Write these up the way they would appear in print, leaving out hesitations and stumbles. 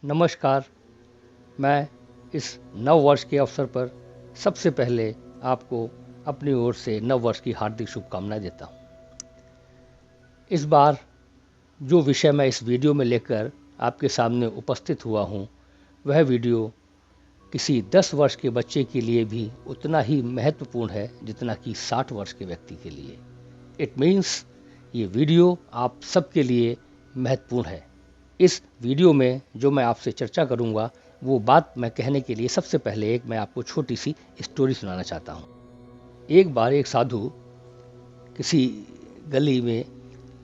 नमस्कार। मैं इस नव वर्ष के अवसर पर सबसे पहले आपको अपनी ओर से नव वर्ष की हार्दिक शुभकामनाएं देता हूं। इस बार जो विषय मैं इस वीडियो में लेकर आपके सामने उपस्थित हुआ हूं, वह वीडियो किसी 10 वर्ष के बच्चे के लिए भी उतना ही महत्वपूर्ण है जितना कि 60 वर्ष के व्यक्ति के लिए। इट मीन्स ये वीडियो आप सबके लिए महत्वपूर्ण है। इस वीडियो में जो मैं आपसे चर्चा करूंगा वो बात मैं कहने के लिए सबसे पहले मैं आपको छोटी सी स्टोरी सुनाना चाहता हूं। एक बार एक साधु किसी गली में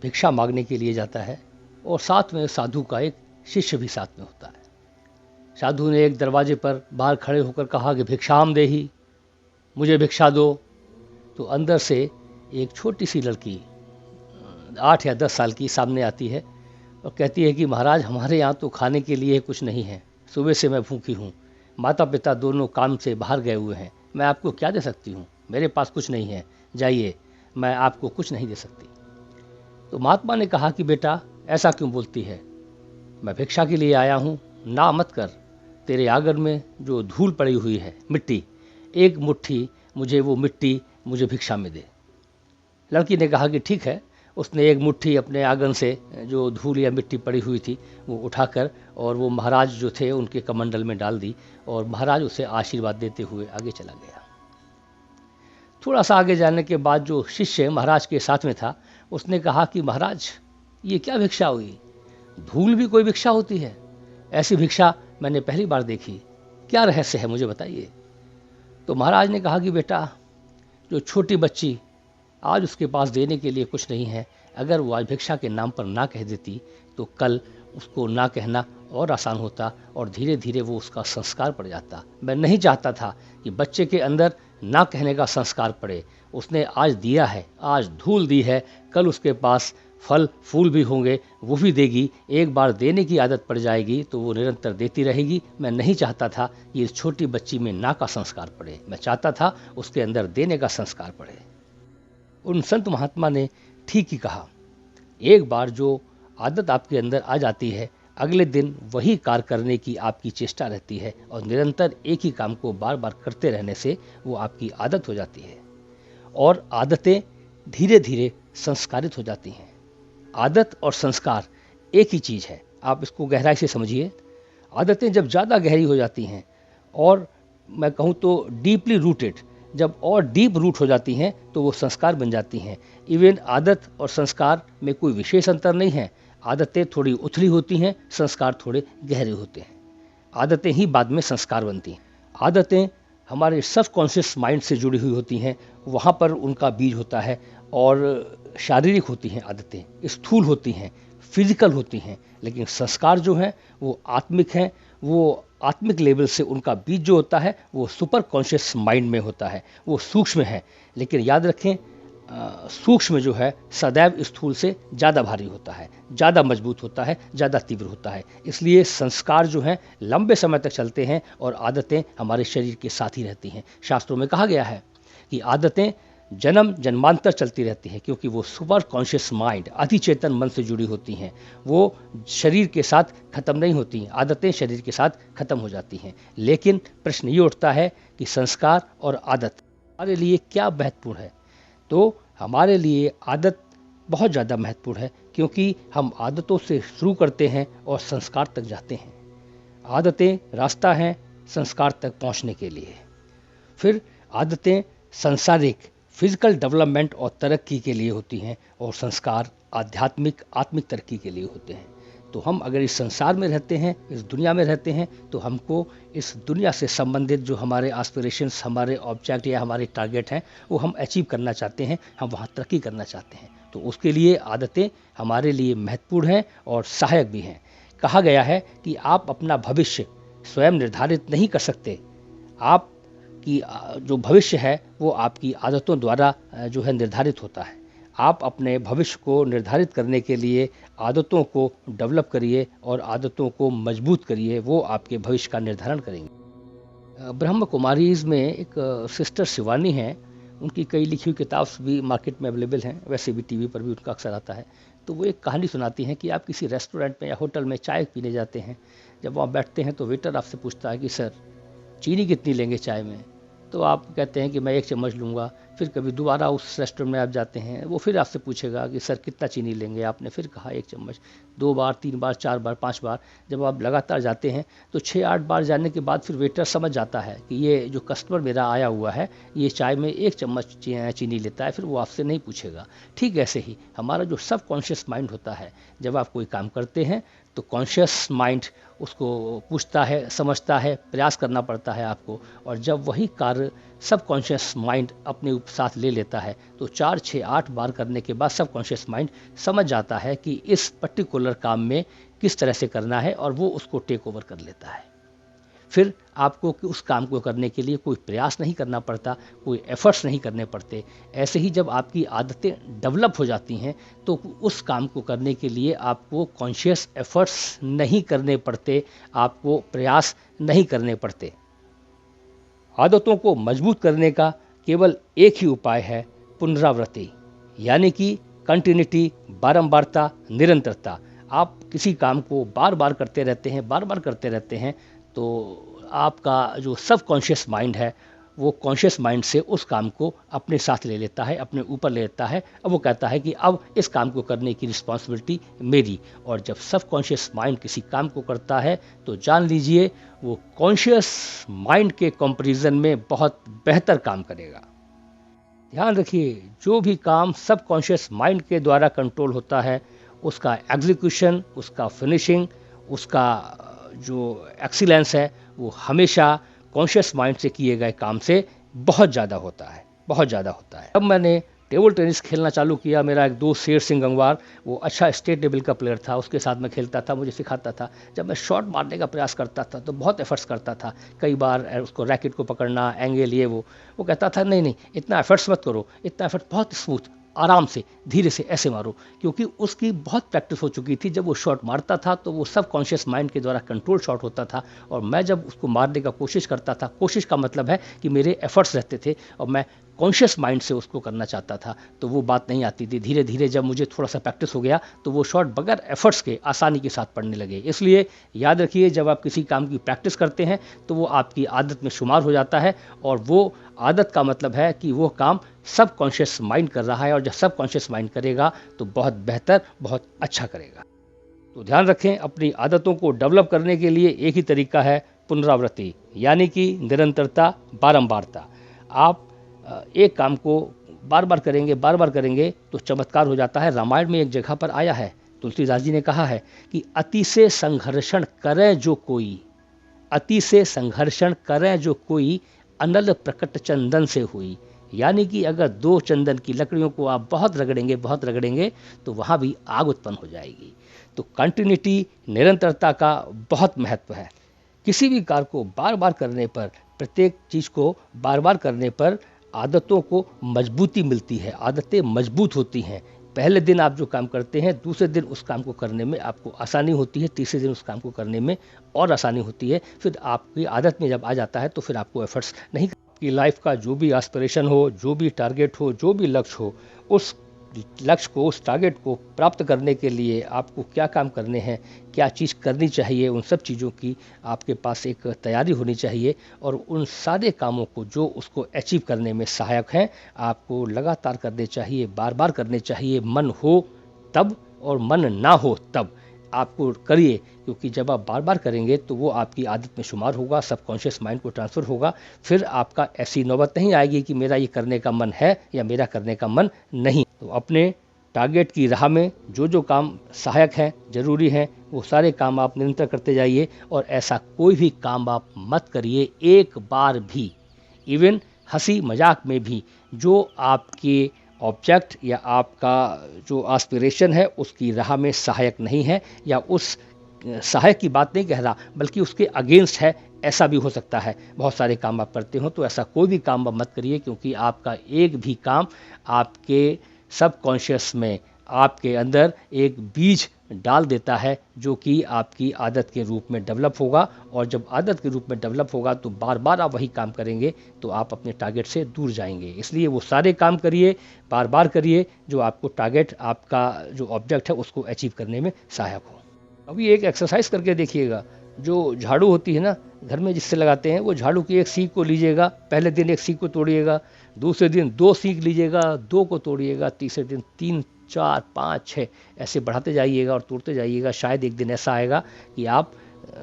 भिक्षा मांगने के लिए जाता है और साथ में साधु का एक शिष्य भी साथ में होता है। साधु ने एक दरवाजे पर बाहर खड़े होकर कहा कि भिक्षाम देही, मुझे भिक्षा दो। तो अंदर से एक छोटी सी लड़की 8 या 10 साल की सामने आती है और कहती है कि महाराज, हमारे यहाँ तो खाने के लिए कुछ नहीं है, सुबह से मैं भूखी हूँ, माता पिता दोनों काम से बाहर गए हुए हैं, मैं आपको क्या दे सकती हूँ, मेरे पास कुछ नहीं है, जाइए, मैं आपको कुछ नहीं दे सकती। तो महात्मा ने कहा कि बेटा ऐसा क्यों बोलती है, मैं भिक्षा के लिए आया हूँ, ना मत कर, तेरे आंगन में जो धूल पड़ी हुई है, मिट्टी, एक मुट्ठी मुझे भिक्षा में दे। लड़की ने कहा कि ठीक है। उसने एक मुट्ठी अपने आंगन से जो धूल या मिट्टी पड़ी हुई थी वो उठाकर और वो महाराज जो थे उनके कमंडल में डाल दी और महाराज उसे आशीर्वाद देते हुए आगे चला गया। थोड़ा सा आगे जाने के बाद जो शिष्य महाराज के साथ में था उसने कहा कि महाराज, ये क्या भिक्षा हुई, धूल भी कोई भिक्षा होती है, ऐसी भिक्षा मैंने पहली बार देखी, क्या रहस्य है, मुझे बताइए। तो महाराज ने कहा कि बेटा, जो छोटी बच्ची आज उसके पास देने के लिए कुछ नहीं है, अगर वो आज भिक्षा के नाम पर ना कह देती तो कल उसको ना कहना और आसान होता और धीरे धीरे वो उसका संस्कार पड़ जाता। मैं नहीं चाहता था कि बच्चे के अंदर ना कहने का संस्कार पड़े। उसने आज दिया है, आज धूल दी है, कल उसके पास फल फूल भी होंगे, वो भी देगी। एक बार देने की आदत पड़ जाएगी तो वो निरंतर देती रहेगी। मैं नहीं चाहता था कि इस छोटी बच्ची में ना का संस्कार पड़े, मैं चाहता था उसके अंदर देने का संस्कार पड़े। उन संत महात्मा ने ठीक ही कहा। एक बार जो आदत आपके अंदर आ जाती है, अगले दिन वही कार्य करने की आपकी चेष्टा रहती है और निरंतर एक ही काम को बार बार करते रहने से वो आपकी आदत हो जाती है और आदतें धीरे धीरे संस्कारित हो जाती हैं। आदत और संस्कार एक ही चीज़ है, आप इसको गहराई से समझिए। आदतें जब ज़्यादा गहरी हो जाती हैं और मैं कहूँ तो डीपली रूटेड, जब और डीप रूट हो जाती हैं तो वो संस्कार बन जाती हैं। इवन आदत और संस्कार में कोई विशेष अंतर नहीं है। आदतें थोड़ी उथली होती हैं, संस्कार थोड़े गहरे होते हैं। आदतें ही बाद में संस्कार बनती हैं। आदतें हमारे सबकॉन्शियस माइंड से जुड़ी हुई होती हैं, वहाँ पर उनका बीज होता है और शारीरिक होती हैं, आदतें स्थूल होती हैं, फिजिकल होती हैं। लेकिन संस्कार जो हैं वो आत्मिक हैं, वो आत्मिक लेवल से उनका बीज जो होता है वो सुपर कॉन्शियस माइंड में होता है, वो सूक्ष्म है। लेकिन याद रखें, सूक्ष्म जो है सदैव स्थूल से ज़्यादा भारी होता है, ज़्यादा मजबूत होता है, ज़्यादा तीव्र होता है। इसलिए संस्कार जो हैं लंबे समय तक चलते हैं और आदतें हमारे शरीर के साथ ही रहती हैं। शास्त्रों में कहा गया है कि आदतें जन्म जन्मांतर चलती रहती हैं, क्योंकि वो सुपर कॉन्शियस माइंड, अधिचेतन मन से जुड़ी होती हैं। वो शरीर के साथ खत्म नहीं होती, आदतें शरीर के साथ खत्म हो जाती हैं। लेकिन प्रश्न ये उठता है कि संस्कार और आदत हमारे लिए क्या महत्वपूर्ण है। तो हमारे लिए आदत बहुत ज़्यादा महत्वपूर्ण है, क्योंकि हम आदतों से शुरू करते हैं और संस्कार तक जाते हैं। आदतें रास्ता हैं संस्कार तक पहुंचने के लिए। फिर आदतें सांसारिक फिजिकल डेवलपमेंट और तरक्की के लिए होती हैं और संस्कार आध्यात्मिक आत्मिक तरक्की के लिए होते हैं। तो हम अगर इस संसार में रहते हैं, इस दुनिया में रहते हैं, तो हमको इस दुनिया से संबंधित जो हमारे एस्पिरेशंस, हमारे ऑब्जेक्ट या हमारे टारगेट हैं वो हम अचीव करना चाहते हैं, हम वहाँ तरक्की करना चाहते हैं। तो उसके लिए आदतें हमारे लिए महत्वपूर्ण हैं और सहायक भी हैं। कहा गया है कि आप अपना भविष्य स्वयं निर्धारित नहीं कर सकते, आप कि जो भविष्य है वो आपकी आदतों द्वारा जो है निर्धारित होता है। आप अपने भविष्य को निर्धारित करने के लिए आदतों को डेवलप करिए और आदतों को मजबूत करिए, वो आपके भविष्य का निर्धारण करेंगे। ब्रह्म कुमारीज में एक सिस्टर शिवानी हैं, उनकी कई लिखी हुई किताब भी मार्केट में अवेलेबल हैं, वैसे भी टीवी पर भी उनका अक्सर आता है। तो वो एक कहानी सुनाती हैं कि आप किसी रेस्टोरेंट में या होटल में चाय पीने जाते हैं, जब वहाँ बैठते हैं तो वेटर आपसे पूछता है कि सर चीनी कितनी लेंगे चाय में, तो आप कहते हैं कि मैं 1 चम्मच लूँगा। फिर कभी दोबारा उस रेस्टोरेंट में आप जाते हैं, वो फिर आपसे पूछेगा कि सर कितना चीनी लेंगे, आपने फिर कहा 1 चम्मच। 2 बार, 3 बार, 4 बार, 5 बार, जब आप लगातार जाते हैं तो 6-8 बार जाने के बाद फिर वेटर समझ जाता है कि ये जो कस्टमर मेरा आया हुआ है ये चाय में 1 चम्मच चीनी लेता है, फिर वो आपसे नहीं पूछेगा। ठीक ऐसे ही हमारा जो सब कॉन्शियस माइंड होता है, जब आप कोई काम करते हैं तो कॉन्शियस माइंड उसको पूछता है, समझता है, प्रयास करना पड़ता है आपको, और जब वही कार्य सब कॉन्शियस माइंड अपने साथ ले लेता है तो 4, 6, 8 बार करने के बाद सब कॉन्शियस माइंड समझ जाता है कि इस पर्टिकुलर काम में किस तरह से करना है, और वो उसको टेक ओवर कर लेता है। फिर आपको उस काम को करने के लिए कोई प्रयास नहीं करना पड़ता, कोई एफर्ट्स नहीं करने पड़ते। ऐसे ही जब आपकी आदतें डेवलप हो जाती हैं तो उस काम को करने के लिए आपको कॉन्शियस एफर्ट्स नहीं करने पड़ते, आपको प्रयास नहीं करने पड़ते। आदतों को मजबूत करने का केवल एक ही उपाय है, पुनरावृत्ति, यानी कि कंटिन्यूटी, बारंबारता, निरंतरता। आप किसी काम को बार बार करते रहते हैं, बार बार करते रहते हैं, तो आपका जो सब कॉन्शियस माइंड है वो कॉन्शियस माइंड से उस काम को अपने साथ ले लेता है, अपने ऊपर ले लेता है। अब वो कहता है कि अब इस काम को करने की रिस्पॉन्सिबिलिटी मेरी। और जब सब कॉन्शियस माइंड किसी काम को करता है तो जान लीजिए वो कॉन्शियस माइंड के कंपैरिजन में बहुत बेहतर काम करेगा। ध्यान रखिए, जो भी काम सब कॉन्शियस माइंड के द्वारा कंट्रोल होता है उसका एग्जीक्यूशन, उसका फिनिशिंग, उसका जो एक्सीलेंस है वो हमेशा कॉन्शियस माइंड से किए गए काम से बहुत ज़्यादा होता है, बहुत ज़्यादा होता है। अब मैंने टेबल टेनिस खेलना चालू किया। मेरा एक दोस्त शेर सिंह गंगवार, वो अच्छा स्टेट लेवल का प्लेयर था, उसके साथ मैं खेलता था, मुझे सिखाता था। जब मैं शॉट मारने का प्रयास करता था तो बहुत एफर्ट्स करता था, कई बार उसको रैकेट को पकड़ना, एंगल, ये वो कहता था नहीं नहीं इतना एफर्ट्स मत करो, इतना एफर्ट, बहुत स्मूथ, आराम से, धीरे से ऐसे मारो, क्योंकि उसकी बहुत प्रैक्टिस हो चुकी थी। जब वो शॉट मारता था तो वो सब कॉन्शियस माइंड के द्वारा कंट्रोल शॉट होता था, और मैं जब उसको मारने का कोशिश करता था, कोशिश का मतलब है कि मेरे एफर्ट्स रहते थे और मैं कॉन्शियस माइंड से उसको करना चाहता था, तो वो बात नहीं आती थी। धीरे धीरे जब मुझे थोड़ा सा प्रैक्टिस हो गया तो वो शॉट बगैर एफर्ट्स के आसानी के साथ पड़ने लगे। इसलिए याद रखिए, जब आप किसी काम की प्रैक्टिस करते हैं तो वो आपकी आदत में शुमार हो जाता है, और वो आदत का मतलब है कि वो काम सब कॉन्शियस माइंड कर रहा है, और जब सब कॉन्शियस माइंड करेगा तो बहुत बेहतर, बहुत अच्छा करेगा। तो ध्यान रखें, अपनी आदतों को डेवलप करने के लिए एक ही तरीका है, पुनरावृत्ति, यानी कि निरंतरता, बारंबारता। आप एक काम को बार बार करेंगे, बार बार करेंगे तो चमत्कार हो जाता है। रामायण में एक जगह पर आया है, तुलसीदास जी ने कहा है कि अति से संघर्षण करें जो कोई, अति से संघर्षण करें जो कोई, अनल प्रकट चंदन से हुई। यानी कि अगर 2 चंदन की लकड़ियों को आप बहुत रगड़ेंगे, बहुत रगड़ेंगे तो वहाँ भी आग उत्पन्न हो जाएगी। तो कंटिन्यूटी, निरंतरता का बहुत महत्व है। किसी भी कार्य को बार बार करने पर, प्रत्येक चीज़ को बार बार करने पर आदतों को मजबूती मिलती है, आदतें मजबूत होती हैं। पहले दिन आप जो काम करते हैं, दूसरे दिन उस काम को करने में आपको आसानी होती है, तीसरे दिन उस काम को करने में और आसानी होती है। फिर आपकी आदत में जब आ जाता है तो फिर आपको एफर्ट्स नहीं। आपकी लाइफ का जो भी एस्पिरेशन हो, जो भी टारगेट हो, जो भी लक्ष्य हो, उस लक्ष्य को, उस टारगेट को प्राप्त करने के लिए आपको क्या काम करने हैं, क्या चीज़ करनी चाहिए, उन सब चीज़ों की आपके पास एक तैयारी होनी चाहिए। और उन सारे कामों को जो उसको अचीव करने में सहायक हैं आपको लगातार करने चाहिए, बार बार करने चाहिए। मन हो तब और मन ना हो तब आपको करिए, क्योंकि जब आप बार बार करेंगे तो वो आपकी आदत में शुमार होगा, सबकॉन्शियस माइंड को ट्रांसफ़र होगा। फिर आपका ऐसी नौबत नहीं आएगी कि मेरा ये करने का मन है या मेरा करने का मन नहीं। तो अपने टारगेट की राह में जो जो काम सहायक हैं, ज़रूरी हैं, वो सारे काम आप निरंतर करते जाइए, और ऐसा कोई भी काम आप मत करिए एक बार भी, इवन हंसी मजाक में भी, जो आपके ऑब्जेक्ट या आपका जो एस्पिरेशन है उसकी राह में सहायक नहीं है, या उस सहायक की बात नहीं कह रहा बल्कि उसके अगेंस्ट है, ऐसा भी हो सकता है। बहुत सारे काम आप करते हो तो ऐसा कोई भी काम आप मत करिए, क्योंकि आपका एक भी काम आपके सब कॉन्शियस में, आपके अंदर एक बीज डाल देता है जो कि आपकी आदत के रूप में डेवलप होगा। और जब आदत के रूप में डेवलप होगा तो बार बार आप वही काम करेंगे तो आप अपने टारगेट से दूर जाएंगे। इसलिए वो सारे काम करिए, बार बार करिए, जो आपको टारगेट, आपका जो ऑब्जेक्ट है उसको अचीव करने में सहायक हो। अभी एक एक्सरसाइज करके देखिएगा, जो झाड़ू होती है ना घर में जिससे लगाते हैं, वो झाड़ू की एक सीख को लीजिएगा, पहले दिन एक सीख को तोड़िएगा, दूसरे दिन 2 सीख लीजिएगा, 2 को तोड़िएगा, तीसरे दिन 3, 4, 5, 6 ऐसे बढ़ाते जाइएगा और तोड़ते जाइएगा। शायद एक दिन ऐसा आएगा कि आप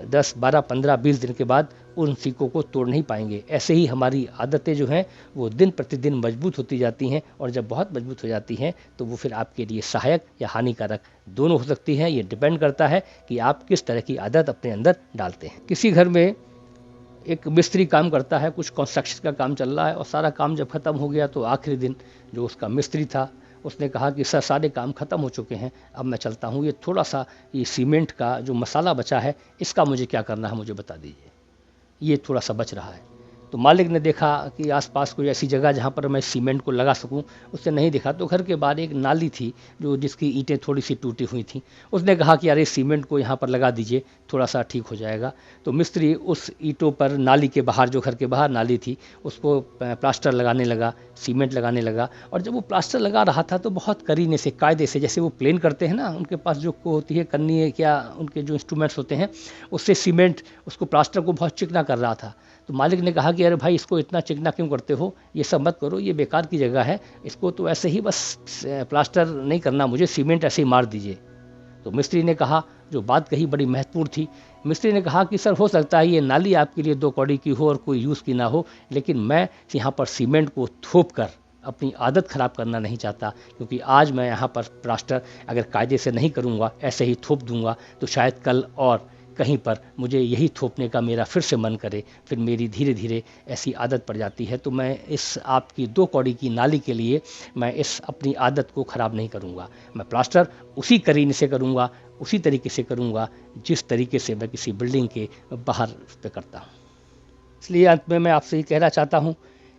10, 12, 15, 20 दिन के बाद उन सीखों को तोड़ नहीं पाएंगे। ऐसे ही हमारी आदतें जो हैं वो दिन प्रतिदिन मजबूत होती जाती हैं, और जब बहुत मजबूत हो जाती हैं तो वो फिर आपके लिए सहायक या हानिकारक दोनों हो सकती हैं। ये डिपेंड करता है कि आप किस तरह की आदत अपने अंदर डालते हैं। किसी घर में एक मिस्त्री काम करता है, कुछ कंस्ट्रक्शन का काम चल रहा है, और सारा काम जब ख़त्म हो गया तो आखिरी दिन जो उसका मिस्त्री था उसने कहा कि सर सारे काम ख़त्म हो चुके हैं, अब मैं चलता हूँ, ये थोड़ा सा ये सीमेंट का जो मसाला बचा है इसका मुझे क्या करना है मुझे बता दीजिए, ये थोड़ा सा बच रहा है। तो मालिक ने देखा कि आसपास कोई ऐसी जगह जहाँ पर मैं सीमेंट को लगा सकूँ, उससे नहीं दिखा। तो घर के बाहर एक नाली थी जो जिसकी ईंटें थोड़ी सी टूटी हुई थी। उसने कहा कि अरे सीमेंट को यहाँ पर लगा दीजिए, थोड़ा सा ठीक हो जाएगा। तो मिस्त्री उस ईंटों पर नाली के बाहर, जो घर के बाहर नाली थी, उसको प्लास्टर लगाने लगा, सीमेंट लगाने लगा। और जब वो प्लास्टर लगा रहा था तो बहुत करीने से, कायदे से, जैसे वो प्लेन करते हैं ना, उनके पास जो को होती है कन्नी है क्या, उनके जो इंस्ट्रूमेंट्स होते हैं, उससे सीमेंट उसको प्लास्टर को बहुत चिकना कर रहा था। तो मालिक ने कहा कि अरे भाई इसको इतना चिकना क्यों करते हो, ये सब मत करो, ये बेकार की जगह है, इसको तो ऐसे ही बस प्लास्टर नहीं करना, मुझे सीमेंट ऐसे ही मार दीजिए। तो मिस्त्री ने कहा, जो बात कही बड़ी महत्वपूर्ण थी, मिस्त्री ने कहा कि सर हो सकता है ये नाली आपके लिए 2 कौड़ी की हो और कोई यूज़ की ना हो, लेकिन मैं यहाँ पर सीमेंट को थोप कर अपनी आदत ख़राब करना नहीं चाहता, क्योंकि आज मैं यहाँ पर प्लास्टर अगर कायदे से नहीं करूँगा, ऐसे ही थोप दूँगा, तो शायद कल और कहीं पर मुझे यही थोपने का मेरा फिर से मन करे, फिर मेरी धीरे धीरे ऐसी आदत पड़ जाती है। तो मैं इस आपकी 2 कौड़ी की नाली के लिए मैं इस अपनी आदत को ख़राब नहीं करूँगा, मैं प्लास्टर उसी करीने से करूँगा, उसी तरीके से करूँगा जिस तरीके से मैं किसी बिल्डिंग के बाहर पे करता हूँ। इसलिए अंत में मैं आपसे ये कहना चाहता हूँ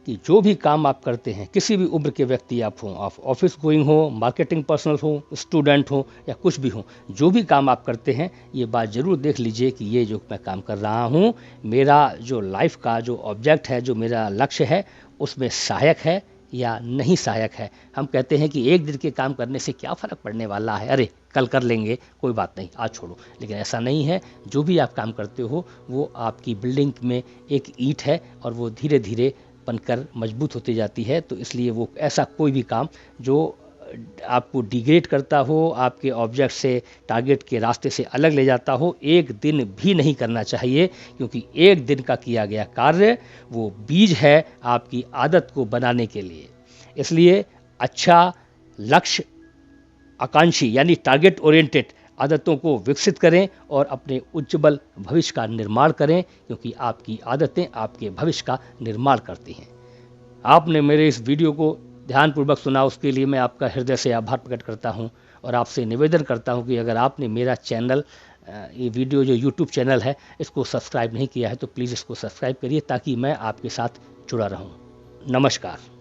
कि जो भी काम आप करते हैं, किसी भी उम्र के व्यक्ति आप हों, आप ऑफिस गोइंग हो, मार्केटिंग पर्सनल हो, स्टूडेंट हो या कुछ भी हो, जो भी काम आप करते हैं, ये बात ज़रूर देख लीजिए कि ये जो मैं काम कर रहा हूँ, मेरा जो लाइफ का जो ऑब्जेक्ट है, जो मेरा लक्ष्य है, उसमें सहायक है या नहीं सहायक है। हम कहते हैं कि एक दिन के काम करने से क्या फ़र्क पड़ने वाला है, अरे कल कर लेंगे, कोई बात नहीं, आज छोड़ो। लेकिन ऐसा नहीं है। जो भी आप काम करते हो वो आपकी बिल्डिंग में एक ईंट है और वो धीरे धीरे बनकर मजबूत होती जाती है। तो इसलिए वो ऐसा कोई भी काम जो आपको डिग्रेड करता हो, आपके ऑब्जेक्ट से, टारगेट के रास्ते से अलग ले जाता हो, एक दिन भी नहीं करना चाहिए, क्योंकि एक दिन का किया गया कार्य वो बीज है आपकी आदत को बनाने के लिए। इसलिए अच्छा लक्ष्य आकांक्षी यानी टारगेट ओरिएंटेड आदतों को विकसित करें और अपने उज्ज्वल भविष्य का निर्माण करें, क्योंकि आपकी आदतें आपके भविष्य का निर्माण करती हैं। आपने मेरे इस वीडियो को ध्यानपूर्वक सुना, उसके लिए मैं आपका हृदय से आभार प्रकट करता हूं और आपसे निवेदन करता हूं कि अगर आपने मेरा चैनल, ये वीडियो जो यूट्यूब चैनल है, इसको सब्सक्राइब नहीं किया है तो प्लीज़ इसको सब्सक्राइब करिए, ताकि मैं आपके साथ जुड़ा रहूं। नमस्कार।